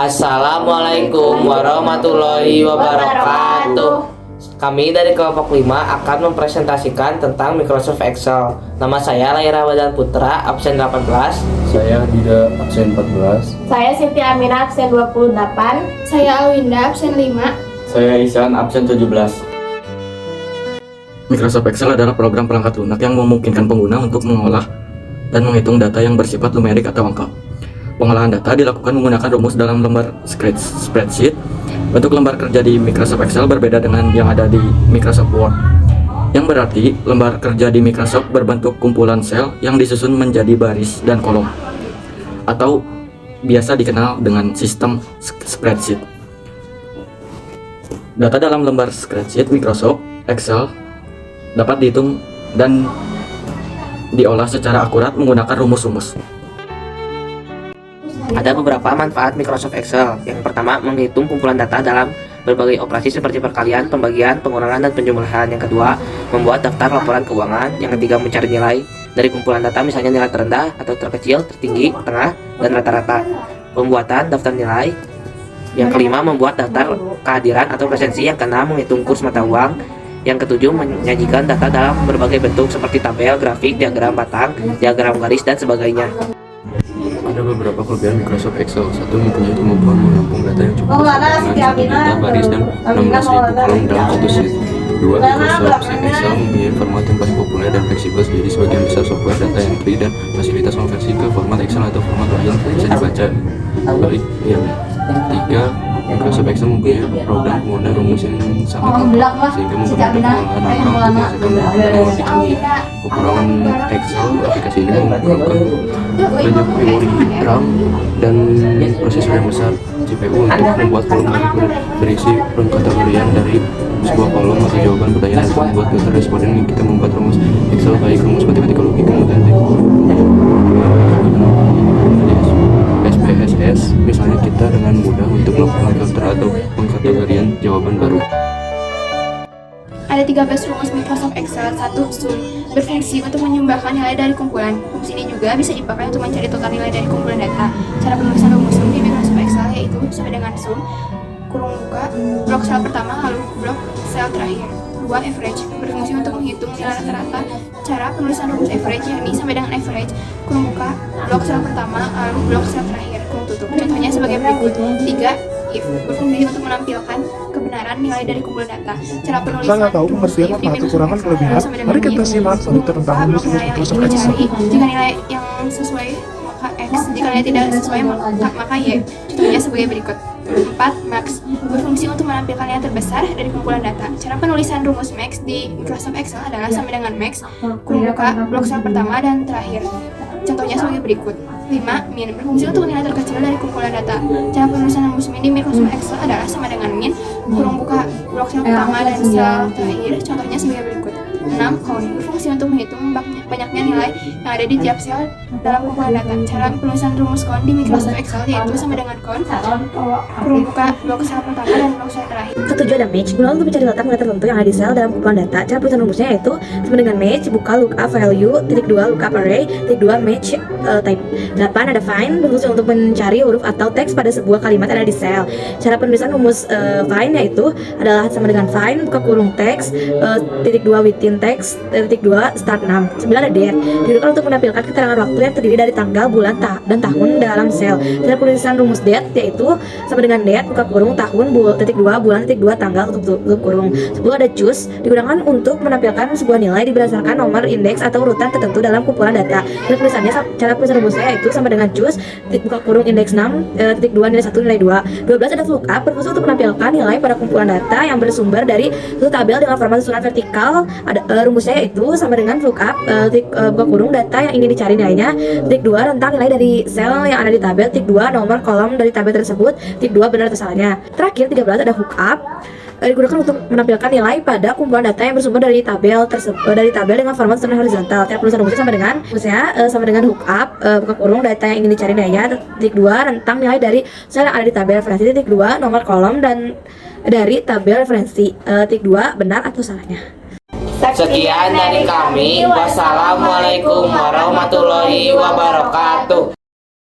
Assalamualaikum warahmatullahi wabarakatuh. Kami dari kelompok 5 akan mempresentasikan tentang Microsoft Excel. Nama saya Laira Wadan Putra, absen 18. Saya Dida, absen 14. Saya Siti Amira, absen 28. Saya Alwinda, absen 5. Saya Isan, absen 17. Microsoft Excel adalah program perangkat lunak yang memungkinkan pengguna untuk mengolah dan menghitung data yang bersifat numerik atau angka. Pengolahan data dilakukan menggunakan rumus dalam lembar spreadsheet. Bentuk lembar kerja di Microsoft Excel berbeda dengan yang ada di Microsoft Word, yang berarti lembar kerja di Microsoft berbentuk kumpulan sel yang disusun menjadi baris dan kolom, atau biasa dikenal dengan sistem spreadsheet. Data dalam lembar spreadsheet Microsoft Excel dapat dihitung dan diolah secara akurat menggunakan rumus-rumus. Ada beberapa manfaat Microsoft Excel. Yang pertama, menghitung kumpulan data dalam berbagai operasi seperti perkalian, pembagian, pengurangan, dan penjumlahan. Yang kedua, membuat daftar laporan keuangan. Yang ketiga, mencari nilai dari kumpulan data, misalnya nilai terendah atau terkecil, tertinggi, tengah, dan rata-rata. Pembuatan daftar nilai. Yang kelima, membuat daftar kehadiran atau presensi. Yang keenam, menghitung kurs mata uang. Yang ketujuh, menyajikan data dalam berbagai bentuk seperti tabel, grafik, diagram batang, diagram garis, dan sebagainya. Ada beberapa kelebihan Microsoft Excel. Satu, mempunyai kemampuan menampung data yang cukup besar dengan 1 juta baris dan 16.000 kolom dalam satu sheet. Dua, Microsoft Excel mempunyai format yang paling populer dan fleksibel, jadi sebagian besar software data entry dan fasilitas konversi ke format Excel atau format lain bisa dibaca balik. Yang tiga, Microsoft Excel mempunyai program pengguna rumus yang sangat lengkap sehingga mempermudah pengolahan angka untuk menghasilkan dan memodifikasi. Kekurangan Excel, aplikasi ini memerlukan banyak memori RAM dan prosesor yang besar CPU untuk membuat kolom berisi pengkategorian dari sebuah kolom atau jawaban pertanyaan untuk membuat filter responden. Kita membuat rumus Excel baik rumus matematika logik kemudian SPSS, misalnya kita dengan mudah untuk melakukan filter atau pengkategorian jawaban baru. Ada 13 rumus Microsoft Excel. 1. Sum, berfungsi untuk menyumbangkan nilai dari kumpulan. Rumus ini juga bisa dipakai untuk mencari total nilai dari kumpulan data. Cara penulisan rumus sum di Microsoft Excel yaitu sama dengan sum, kurung buka, blok sel pertama lalu blok sel terakhir. 2. Average, berfungsi untuk menghitung nilai rata-rata. Cara penulisan rumus average yakni sama dengan average, kurung buka, blok sel pertama lalu blok sel terakhir, kurung tutup. Contohnya sebagai berikut. 3. If, berfungsi untuk menampilkan kebenaran nilai dari kumpulan data. Cara penulisan Saya tahu pengertian manfaat kekurangan kelebihan. Mari kita simak cerita tentang rumus Microsoft Excel. Jika nilai yang sesuai maka X, jika nilai tidak sesuai maka Y. Contohnya sebagai berikut. 4. Max, berfungsi untuk menampilkan yang terbesar dari kumpulan data. Cara penulisan rumus max di Microsoft Excel adalah sama dengan max, kurung buka, blok sel pertama dan terakhir. Contohnya sebagai berikut. 5. Min, berfungsi untuk nilai terkecil dari kumpulan data. Cara penulisan rumus min di Microsoft Excel adalah sama dengan min, kurung buka, blok sel pertama dan sel terakhir. Contohnya sebagai berikut. 6. Count, berfungsi untuk menghitung banyaknya nilai yang ada di tiap sel dalam kumpulan data. Cara penulisan rumus count di Microsoft Excel yaitu sama dengan count, kurung buka, blok sel pertama dan blok sel terakhir. Ketujuh, ada match, guna untuk mencari letak nilai tertentu yang ada di sel dalam kumpulan data. Cara penulisan rumusnya yaitu sama dengan match, buka lookup value, titik 2 lookup array, titik 2 match type. 8. Ada find, berfungsi untuk mencari huruf atau teks pada sebuah kalimat yang ada di sel. Cara penulisan rumus find yaitu adalah sama dengan find, buka kurung teks, titik 2 within text, titik 2 start 6. 9. Ada date, digunakan untuk menampilkan keterangan waktu yang terdiri dari tanggal, bulan, dan tahun dalam sel. Cara penulisan rumus date yaitu sama dengan date, buka kurung, tahun, titik 2 bulan, titik 2 tanggal, tutup kurung. 10. Ada choose, digunakan untuk menampilkan sebuah nilai berdasarkan nomor indeks atau urutan tertentu dalam kumpulan data. Cara penulisan rumusnya yaitu sama dengan choose, buka kurung indeks 6, titik 2 nilai 1 nilai 2. 12. Ada lookup, berfungsi untuk menampilkan nilai pada kumpulan data yang bersumber dari satu tabel dengan format susunan vertikal. Ada rumusnya yaitu sama dengan lookup, buka kurung data yang ingin dicari nilainya, titik 2 rentang nilai dari sel yang ada di tabel, titik 2 nomor kolom dari tabel tersebut, titik 2 benar atau salahnya. Terakhir 13. Ada hookup, digunakan untuk menampilkan nilai pada kumpulan data yang bersumber dari tabel dengan format susunan horizontal. Cara penulisan rumusnya sama dengan hookup, buka kurung data yang ingin dicari nilainya, titik 2 rentang nilai dari sel yang ada di tabel referensi, titik 2 nomor kolom dan dari tabel referensi, titik 2 benar atau salahnya. Sekian dari kami. Wassalamualaikum warahmatullahi wabarakatuh.